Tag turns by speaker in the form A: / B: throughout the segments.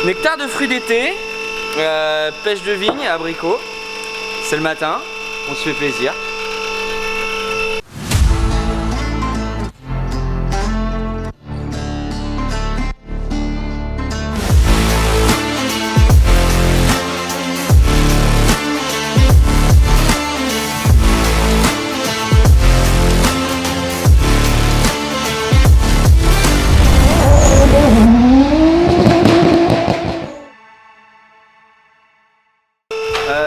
A: Nectar de fruits d'été, pêche de vigne, abricot. C'est le matin, on se fait plaisir.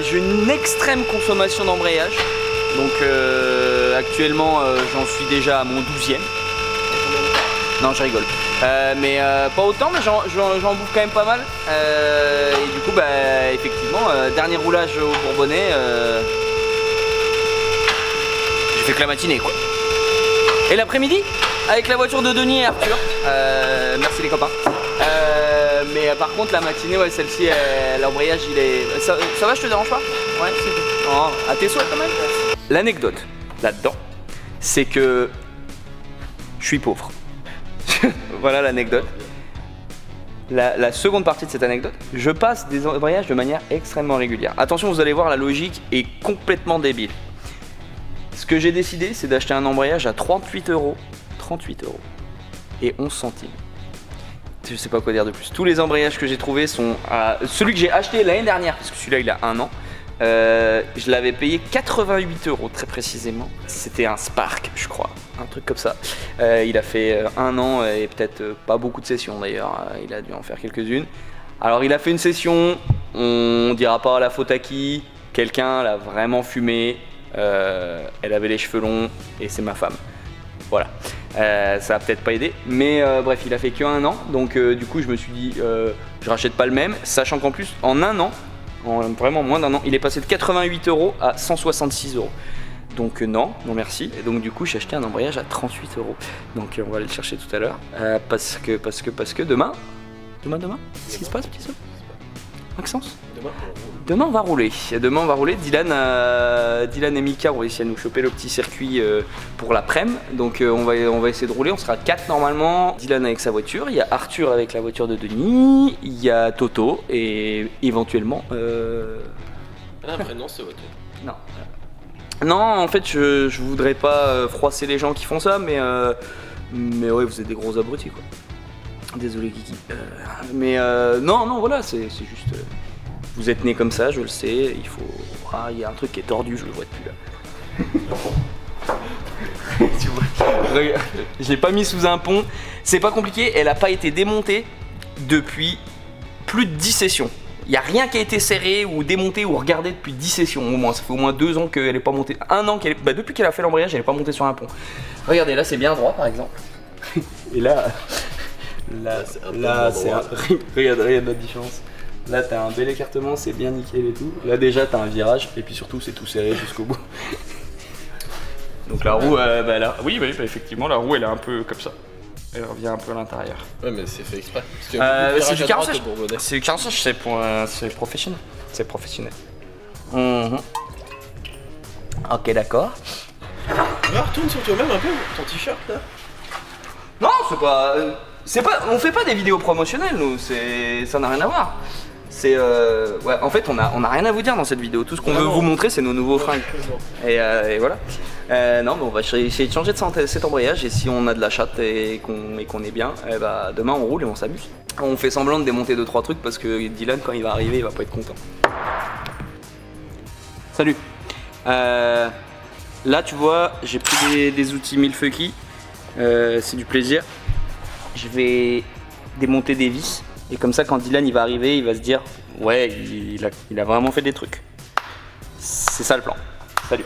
A: J'ai une extrême consommation d'embrayage, donc actuellement j'en suis déjà à mon 12e. Non, je rigole, mais pas autant, mais j'en bouffe quand même pas mal. Et du coup, bah, effectivement, dernier roulage au Bourbonnais, j'ai fait que la matinée quoi. Et l'après-midi, avec la voiture de Denis et Arthur, merci les copains. Mais par contre la matinée, ouais, celle-ci, l'embrayage il est... Ça va, je te dérange pas? Ouais, c'est tout. Oh, à tes souhaits quand même. L'anecdote là-dedans, c'est que je suis pauvre. Voilà l'anecdote. La seconde partie de cette anecdote, je passe des embrayages de manière extrêmement régulière. Attention, vous allez voir, la logique est complètement débile. Ce que j'ai décidé, c'est d'acheter un embrayage à 38 €. 38 € et 11 centimes. Je sais pas quoi dire de plus. Tous les embrayages que j'ai trouvés sont à... Celui que j'ai acheté l'année dernière, parce que celui-là il a 1 an, je l'avais payé 88 € très précisément. C'était un Spark, je crois, un truc comme ça. Il a fait 1 an et peut-être pas beaucoup de sessions d'ailleurs. Il a dû en faire quelques-unes. Alors il a fait une session, on dira pas la faute à qui. Quelqu'un l'a vraiment fumé. Elle avait les cheveux longs et c'est ma femme. Voilà, ça a peut-être pas aidé, mais bref, il a fait que 1 an, donc du coup je me suis dit je rachète pas le même, sachant qu'en plus en 1 an, en vraiment moins d'1 an, il est passé de 88 € à 166 €. Donc non merci. Et donc du coup j'ai acheté un embrayage à 38 €. Donc on va aller le chercher tout à l'heure, parce que demain, qu'est-ce qui se passe, petit saut Maxence? Demain on va rouler. Demain on va rouler. Dylan et Mika ont réussi à nous choper le petit circuit pour l'après-midi. Donc on va essayer de rouler. On sera 4 normalement. Dylan avec sa voiture. Il y a Arthur avec la voiture de Denis. Il y a Toto et éventuellement.
B: Après non, c'est voiture.
A: Non. Non, en fait je voudrais pas froisser les gens qui font ça, mais ouais, vous êtes des gros abrutis quoi. Désolé Kiki. Mais non, voilà, c'est juste... vous êtes né comme ça, je le sais, il faut... Ah, il y a un truc qui est tordu, je le vois depuis là. Tu vois, regarde, je l'ai pas mis sous un pont. C'est pas compliqué, elle a pas été démontée depuis plus de 10 sessions. Il n'y a rien qui a été serré ou démonté ou regardé depuis 10 sessions au moins. Ça fait au moins 2 ans qu'elle n'est pas montée. 1 an qu'elle est... Bah, depuis qu'elle a fait l'embrayage, elle n'est pas montée sur un pont. Regardez, là c'est bien droit par exemple. Et là... Là, c'est un... regarde la différence. Là t'as un bel écartement, c'est bien nickel et tout. Là déjà t'as un virage et puis surtout c'est tout serré jusqu'au bout. Donc la roue, là, oui, bah, effectivement la roue elle est un peu comme ça. Elle revient un peu à l'intérieur.
B: Ouais mais c'est fait exprès.
A: C'est du carrossage. C'est du carrossage, c'est professionnel. C'est professionnel. Ok d'accord.
B: Retourne sur toi-même un peu ton t-shirt là.
A: Non c'est pas, on fait pas des vidéos promotionnelles nous, ça n'a rien à voir. Ouais, en fait on a rien à vous dire dans cette vidéo, tout ce qu'on veut vous montrer c'est nos nouveaux fringues. Et voilà. Non mais on va essayer de changer de cet embrayage et si on a de la chatte et qu'on est bien, bah, demain on roule et on s'amuse. On fait semblant de démonter 2-3 trucs parce que Dylan quand il va arriver il va pas être content. Salut. Là tu vois j'ai pris des outils Milwaukee, c'est du plaisir. Je vais démonter des vis et comme ça quand Dylan il va arriver il va se dire ouais il a vraiment fait des trucs. C'est ça le plan. Salut.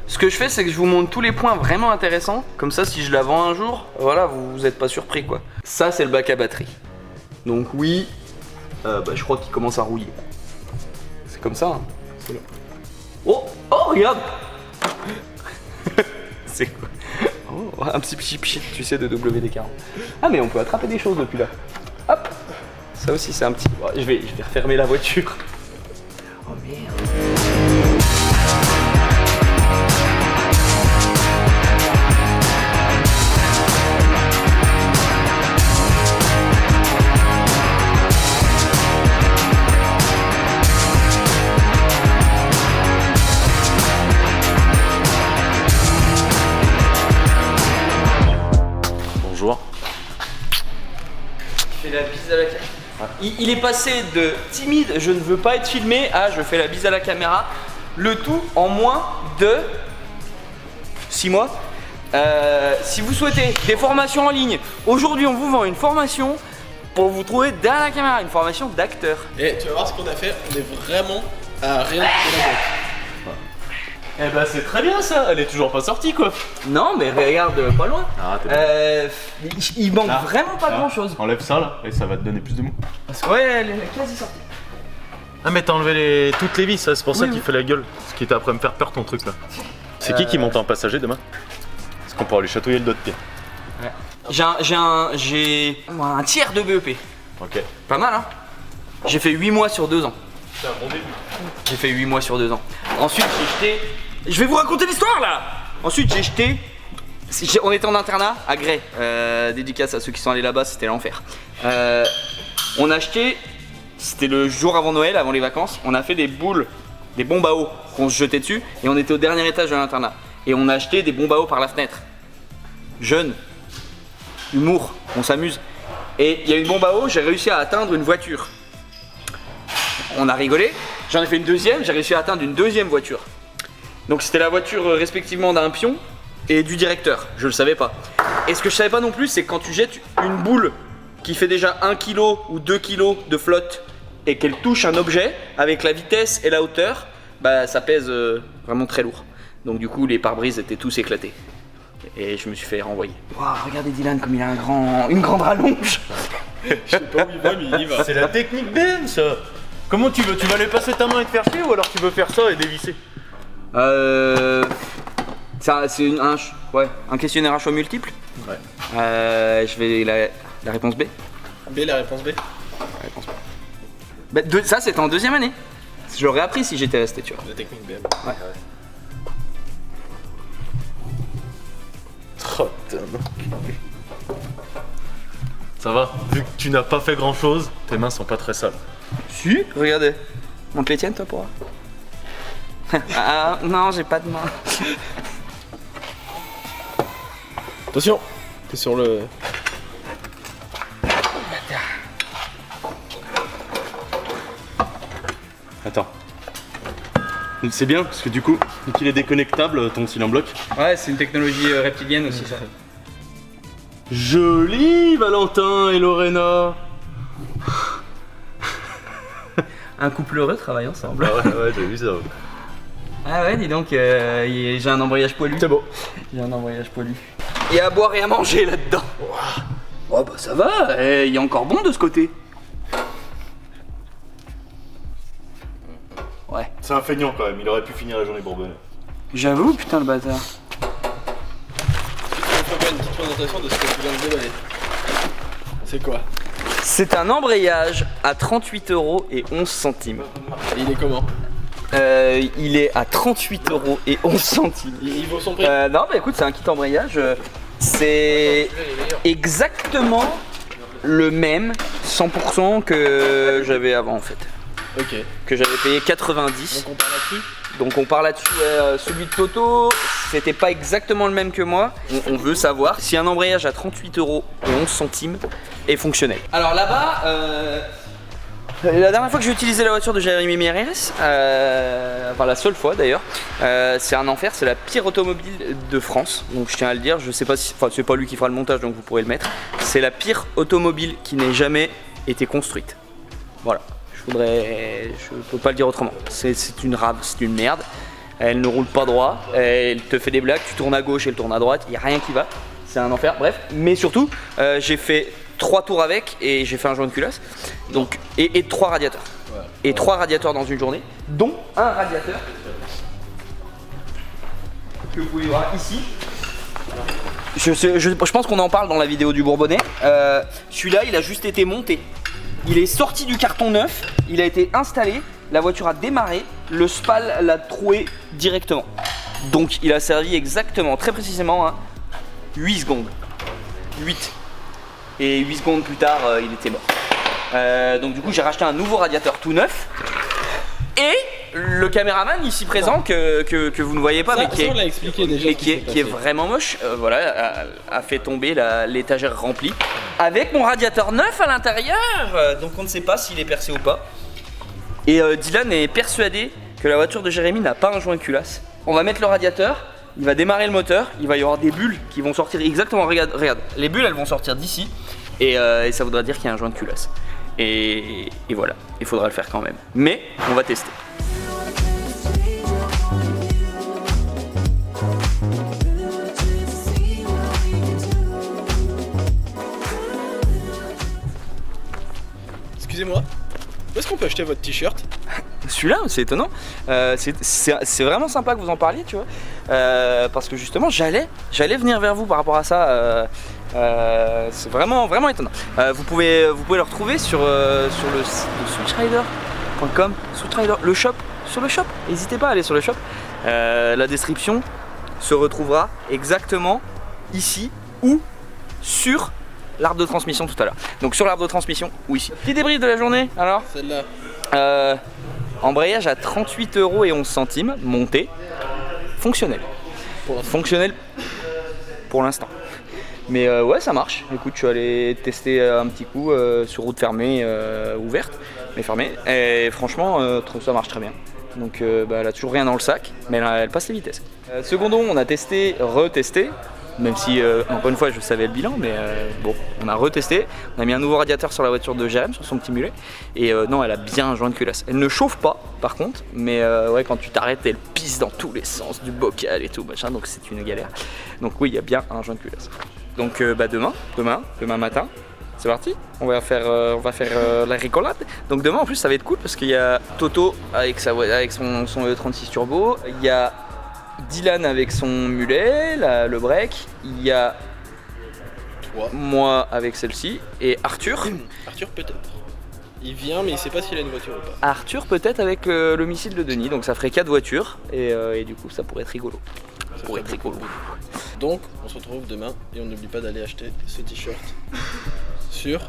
A: Ce que je fais c'est que je vous montre tous les points vraiment intéressants. Comme ça si je la vends un jour, voilà vous êtes pas surpris quoi. Ça c'est le bac à batterie. Donc oui, je crois qu'il commence à rouiller. C'est comme ça hein. C'est là. Oh regarde. C'est quoi? Oh, un petit pchit, tu sais, de WD-40. Ah mais on peut attraper des choses depuis là. Hop. Ça aussi c'est un petit... Je vais refermer la voiture. Oh merde.
C: Bonjour.
A: Je fais la bise à la caméra. Il est passé de timide, je ne veux pas être filmé, à je fais la bise à la caméra. Le tout en moins de 6 mois. Si vous souhaitez des formations en ligne, aujourd'hui on vous vend une formation pour vous trouver derrière la caméra, une formation d'acteur.
B: Et tu vas voir ce qu'on a fait, on est vraiment à rien de la boîte.
C: Eh bah c'est très bien ça, elle est toujours pas sortie quoi.
A: Non mais regarde pas loin.
C: Ah, t'es
A: il manque
C: Là.
A: vraiment pas
C: Là.
A: grand chose.
C: Enlève ça là et ça va te donner plus de mou.
A: Ouais, elle est quasi sortie.
C: Ah mais t'as enlevé toutes les vis, ça, c'est pour ça
A: Oui,
C: qu'il
A: oui.
C: fait la gueule. Ce qui était après me faire peur ton truc là. C'est qui monte en passager demain? Est-ce qu'on pourra lui chatouiller le dos de pied?
A: J'ai un tiers de BEP.
C: Ok.
A: Pas mal hein. J'ai fait 8 mois sur 2 ans.
C: C'est un bon début.
A: J'ai fait 8 mois sur 2 ans. Ensuite j'ai jeté... Je vais vous raconter l'histoire là. Ensuite j'ai jeté... On était en internat à Grès. Dédicace à ceux qui sont allés là-bas, c'était l'enfer. On a acheté... C'était le jour avant Noël, avant les vacances. On a fait des boules, des bombes à eau qu'on se jetait dessus. Et on était au dernier étage de l'internat. Et on a acheté des bombes à eau par la fenêtre. Jeune. Humour, on s'amuse. Et il y a une bombe à eau, j'ai réussi à atteindre une voiture. On a rigolé, j'en ai fait une deuxième, j'ai réussi à atteindre une deuxième voiture. Donc c'était la voiture respectivement d'un pion et du directeur, je le savais pas. Et ce que je savais pas non plus, c'est que quand tu jettes une boule qui fait déjà 1 kg ou 2 kg de flotte et qu'elle touche un objet, avec la vitesse et la hauteur, bah ça pèse vraiment très lourd. Donc du coup les pare-brises étaient tous éclatés. Et je me suis fait renvoyer. Wow, regardez Dylan comme il a une grande rallonge.
B: Je sais pas où il va, mais il y va.
C: C'est la technique BM ça. Comment tu veux? Tu vas aller passer ta main et te faire chier ou alors tu veux faire ça et dévisser?
A: C'est un questionnaire à choix multiple.
B: Ouais.
A: Je vais la réponse B.
B: B, la réponse B.
A: La réponse B. Bah, ça c'était en deuxième année. J'aurais appris si j'étais resté, tu vois.
B: La technique BM.
A: Ouais.
C: Oh, putain. Ça va, vu que tu n'as pas fait grand chose, tes mains sont pas très sales.
A: Si, regardez. Montre les tiennes toi pour voir. Ah non, j'ai pas de main.
B: Attention, t'es sur le...
C: Attends. C'est bien parce que du coup, vu qu'il est déconnectable, ton cylindre bloque.
A: Ouais, c'est une technologie reptilienne aussi ça.
C: Joli Valentin et Lorena.
A: Un couple heureux travaille ensemble.
C: Ah ouais, j'ai vu ça.
A: Ah ouais, dis donc, j'ai un embrayage poilu.
C: C'est beau.
A: J'ai un embrayage poilu. Il y a à boire et à manger là-dedans. Oh bah ça va, il y a encore bon de ce côté. Ouais.
C: C'est un feignant quand même, il aurait pu finir la journée bourbonne.
A: J'avoue, putain le bâtard.
B: On peut faire une petite présentation de ce que tu viens de déballer. C'est quoi?
A: C'est un embrayage à 38 € et 11 centimes.
B: Et il est comment?
A: Il est à 38 € et 11 centimes.
B: Il vaut son prix?
A: Non, bah écoute, c'est un kit embrayage. C'est exactement le même 100% que j'avais avant en fait.
B: Ok.
A: Que j'avais payé 90.
B: Donc on part là-dessus?
A: Donc on part là-dessus, celui de Toto, c'était pas exactement le même que moi. On veut savoir si un embrayage à 38 € et 11 centimes est fonctionnel. Alors là-bas, la dernière fois que j'ai utilisé la voiture de Jérémy Mérès, enfin la seule fois d'ailleurs, c'est un enfer, c'est la pire automobile de France. Donc je tiens à le dire, je sais pas si, enfin c'est pas lui qui fera le montage donc vous pourrez le mettre. C'est la pire automobile qui n'ait jamais été construite. Voilà. Je peux pas le dire autrement. C'est une rave, c'est une merde. Elle ne roule pas droit, elle te fait des blagues, tu tournes à gauche, elle tourne à droite, il n'y a rien qui va. C'est un enfer, bref. Mais surtout, j'ai fait 3 tours avec et j'ai fait un joint de culasse. Donc, et 3 radiateurs.
B: Ouais.
A: Et 3 radiateurs dans une journée, dont un radiateur que vous pouvez voir ici. Je pense qu'on en parle dans la vidéo du Bourbonnais. Celui-là, il a juste été monté. Il est sorti du carton neuf, il a été installé, la voiture a démarré, le SPAL l'a troué directement. Donc il a servi exactement, très précisément, hein, 8 secondes. 8. Et 8 secondes plus tard, il était mort. Donc du coup j'ai racheté un nouveau radiateur tout neuf. Et le caméraman ici présent que vous ne voyez pas,
B: Ça,
A: mais qui
B: on l'a expliqué déjà.
A: mais
B: ce
A: qui
B: s'est
A: est
B: passé.
A: vraiment moche, a fait tomber l'étagère remplie avec mon radiateur neuf à l'intérieur, donc on ne sait pas s'il est percé ou pas. Et Dylan est persuadé que la voiture de Jérémy n'a pas un joint de culasse. On va mettre le radiateur, il va démarrer le moteur, il va y avoir des bulles qui vont sortir exactement, regarde, les bulles elles vont sortir d'ici et ça voudra dire qu'il y a un joint de culasse. Et voilà, il faudra le faire quand même. Mais on va tester.
B: Excusez-moi, où est-ce qu'on peut acheter votre t-shirt?
A: Celui-là, c'est étonnant. C'est vraiment sympa que vous en parliez, tu vois. Parce que justement, j'allais venir vers vous par rapport à ça. C'est vraiment étonnant. Vous pouvez le retrouver sur le site de switchrider.com, Switchrider, le shop, sur le shop. N'hésitez pas à aller sur le shop. La description se retrouvera exactement ici ou sur l'arbre de transmission tout à l'heure. Donc sur l'arbre de transmission ou ici. Petit débrief de la journée alors.
B: Celle-là.
A: Embrayage à 38,11 €, monté, fonctionnel. Fonctionnel pour l'instant. Mais ouais, ça marche. Écoute, je suis allé tester un petit coup sur route fermée, ouverte, mais fermée. Et franchement, ça marche très bien. Donc elle a toujours rien dans le sac, mais elle passe les vitesses. Secondon, on a testé, retesté. Même si, encore une fois, je savais le bilan, mais bon, on a retesté. On a mis un nouveau radiateur sur la voiture de Jérém, sur son petit mulet. Et non, elle a bien un joint de culasse. Elle ne chauffe pas, par contre, mais ouais, quand tu t'arrêtes, elle pisse dans tous les sens, du bocal et tout, machin, donc c'est une galère. Donc oui, il y a bien un joint de culasse. Donc demain matin, c'est parti. On va faire la rigolade. Donc demain, en plus, ça va être cool parce qu'il y a Toto avec son E36 Turbo. Il y a Dylan avec son mulet, le break, il y a
B: Toi.
A: moi avec celle-ci et Arthur.
B: Arthur peut-être. Il vient mais il sait pas s'il a une voiture ou pas.
A: Arthur peut-être avec le missile de Denis, donc ça ferait 4 voitures et du coup ça pourrait être rigolo. Ça pourrait être rigolo.
B: Donc on se retrouve demain et on n'oublie pas d'aller acheter ce t-shirt sur...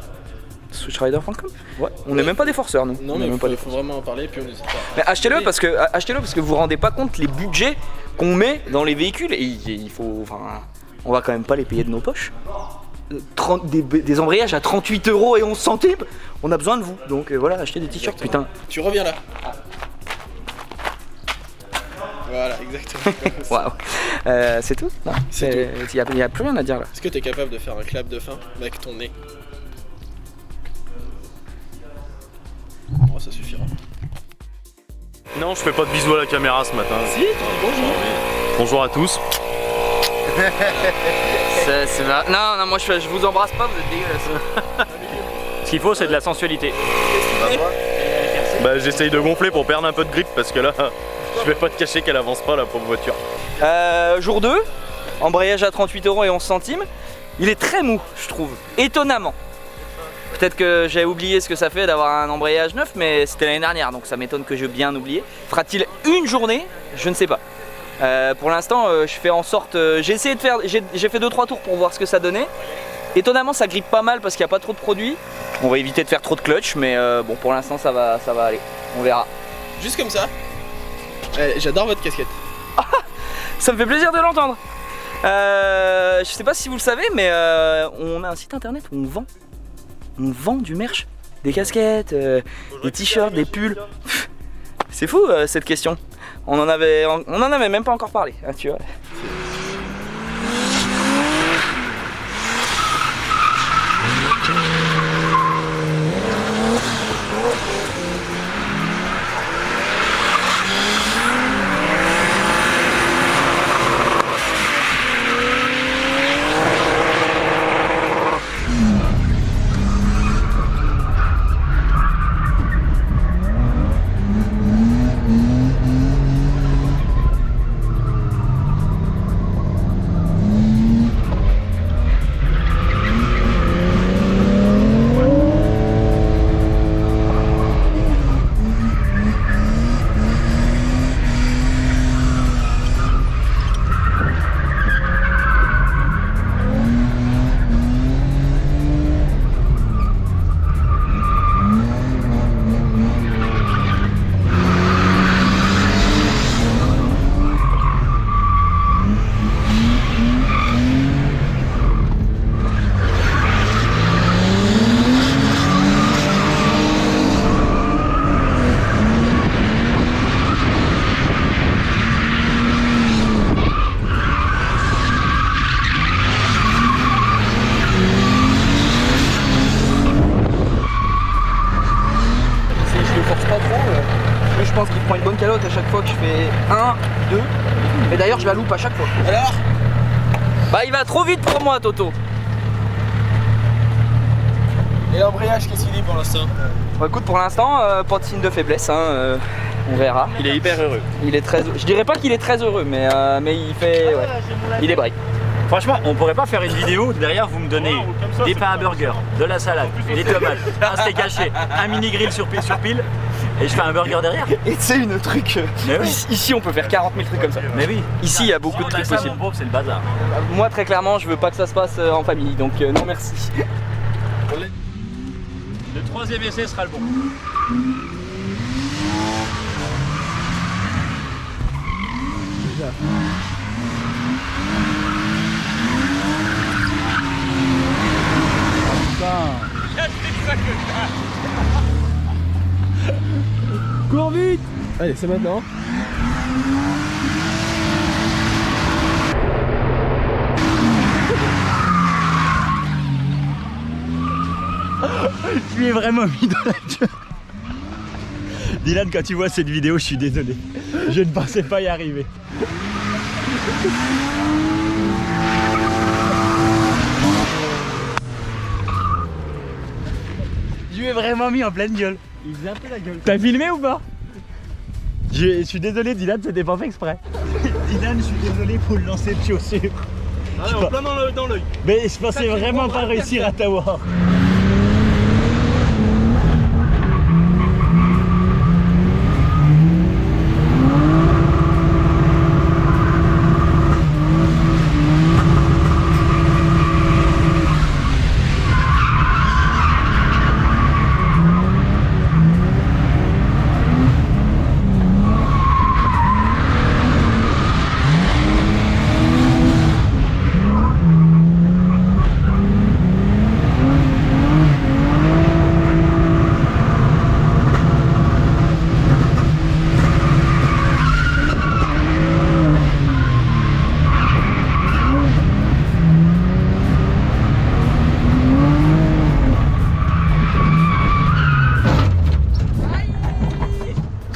A: Switchrider.com. Ouais, on n'est même pas des forceurs nous.
B: Non
A: On est
B: mais
A: même pas des
B: faut vraiment en parler puis on n'hésite pas.
A: Mais achetez-le parce que vous vous rendez pas compte les budgets qu'on met dans les véhicules et il faut, enfin, on va quand même pas les payer de nos poches. Des embrayages à 38,11 €, on a besoin de vous. Donc voilà, achetez des t-shirts, putain.
B: Tu reviens là. Voilà, exactement.
A: Waouh. C'est tout. Non,
B: C'est
A: il y a plus rien à dire là.
B: Est-ce que tu es capable de faire un clap de fin avec ton nez? Oh, ça suffira.
C: Non, je fais pas de bisous à la caméra ce matin.
B: Si, tu dis bonjour.
C: Bonjour à tous.
A: C'est vrai. Non, moi je vous embrasse pas, vous êtes dégueulasse.
D: Ce qu'il faut, c'est de la sensualité.
C: Bah j'essaye de gonfler pour perdre un peu de grip parce que là, je vais pas te cacher qu'elle avance pas la pauvre voiture.
A: Jour 2, embrayage à 38,11 €. Il est très mou, je trouve, étonnamment. Peut-être que j'ai oublié ce que ça fait d'avoir un embrayage neuf, mais c'était l'année dernière, donc ça m'étonne que j'ai bien oublié. Fera-t-il une journée? Je ne sais pas. Pour l'instant, je fais en sorte. J'ai essayé de faire. J'ai fait 2-3 tours pour voir ce que ça donnait. Étonnamment, ça grippe pas mal parce qu'il n'y a pas trop de produits. On va éviter de faire trop de clutch, mais bon, pour l'instant, ça va aller. On verra.
B: Juste comme ça. J'adore votre casquette.
A: Ça me fait plaisir de l'entendre. Je sais pas si vous le savez, mais on a un site internet où on vend du merch, des casquettes, des t-shirts, des pulls. C'est fou cette question. On en avait même pas encore parlé, hein, tu vois. prends une bonne calotte à chaque fois que je fais 1, 2. Et d'ailleurs, je la loupe à chaque fois.
B: Alors?
A: Bah, il va trop vite pour moi, Toto.
B: Et l'embrayage, qu'est-ce qu'il dit pour l'instant?
A: Bah, écoute, pour l'instant, pas de signe de faiblesse. Hein, on verra.
C: Il est hyper heureux.
A: Il est très. Je dirais pas qu'il est très heureux, mais il fait. Ouais, il est break.
D: Franchement, on pourrait pas faire une vidéo, derrière vous me donnez des pains à burger, de la salade, des tomates, un steak haché, un mini grill sur pile, et je fais un burger derrière.
A: Et tu sais, une truc.
D: Mais oui.
A: Ici, on peut faire 40 000 trucs comme ça.
D: Mais oui.
A: Ici, il y a beaucoup de trucs
D: Ça,
A: possibles.
D: mon pauvre, c'est le bazar.
A: Moi, très clairement, je veux pas que ça se passe en famille, donc non merci.
D: Le troisième essai sera le bon.
B: Cours vite! Allez, c'est maintenant.
D: Je lui ai vraiment mis dans la gueule. Dylan, quand tu vois cette vidéo, je suis désolé. Je ne pensais pas y arriver. Je lui ai vraiment mis en pleine gueule. Il faisait un peu la gueule. T'as filmé ou pas? Je suis désolé, Dylan, c'était pas fait exprès. Dylan, je suis désolé pour le lancer de chaussures.
C: Ah non, plein dans l'œil.
D: Mais je pensais vraiment pas réussir à t'avoir.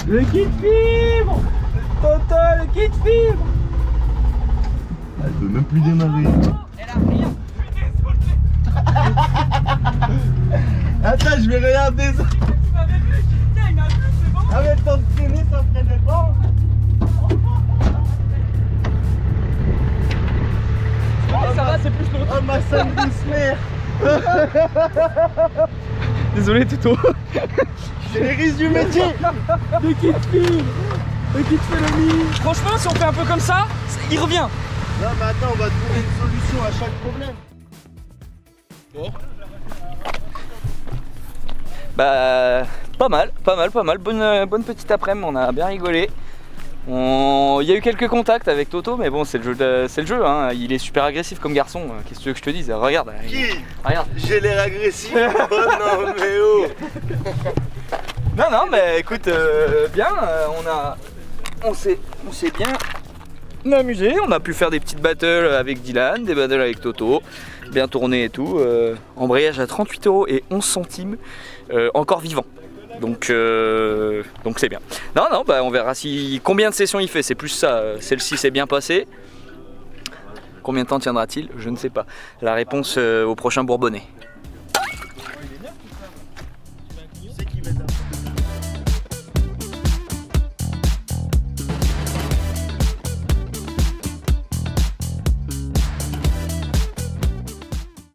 A: Le kit fibre! Toto, le kit fibre!
C: Elle peut même plus démarrer.
A: Elle a rien!
B: Attends, je vais regarder ça.
A: Tu m'avais vu, je dis tiens, il m'a vu, c'est bon!
B: Arrête de traîner, ça freinait pas.
A: Ça va, c'est plus l'autre.
B: Oh ma sale douce mère.
A: Désolé, Toto.
B: C'est les risques du métier.
A: Le kit fibre! Le kit fait le mi! Franchement, si on fait un peu comme ça, il revient!
B: Non mais attends, on va trouver une solution à chaque problème. Bon.
A: Bah, pas mal. Bonne petite après-midi, on a bien rigolé. Il y a eu quelques contacts avec Toto, mais bon, c'est le jeu, hein. Il est super agressif comme garçon. Qu'est-ce que tu veux que je te dise? Regarde.
B: Qui?
A: Regarde.
B: J'ai l'air agressif. Oh non mais oh.
A: Non, mais écoute, bien, on s'est bien amusé. On a pu faire des petites battles avec Dylan, des battles avec Toto, bien tourné et tout. Embrayage à 38 € et 11 centimes, encore vivant. Donc c'est bien. Non, bah on verra combien de sessions il fait. C'est plus ça. Celle-ci s'est bien passée. Combien de temps tiendra-t-il? Je ne sais pas. La réponse au prochain Bourbonnais.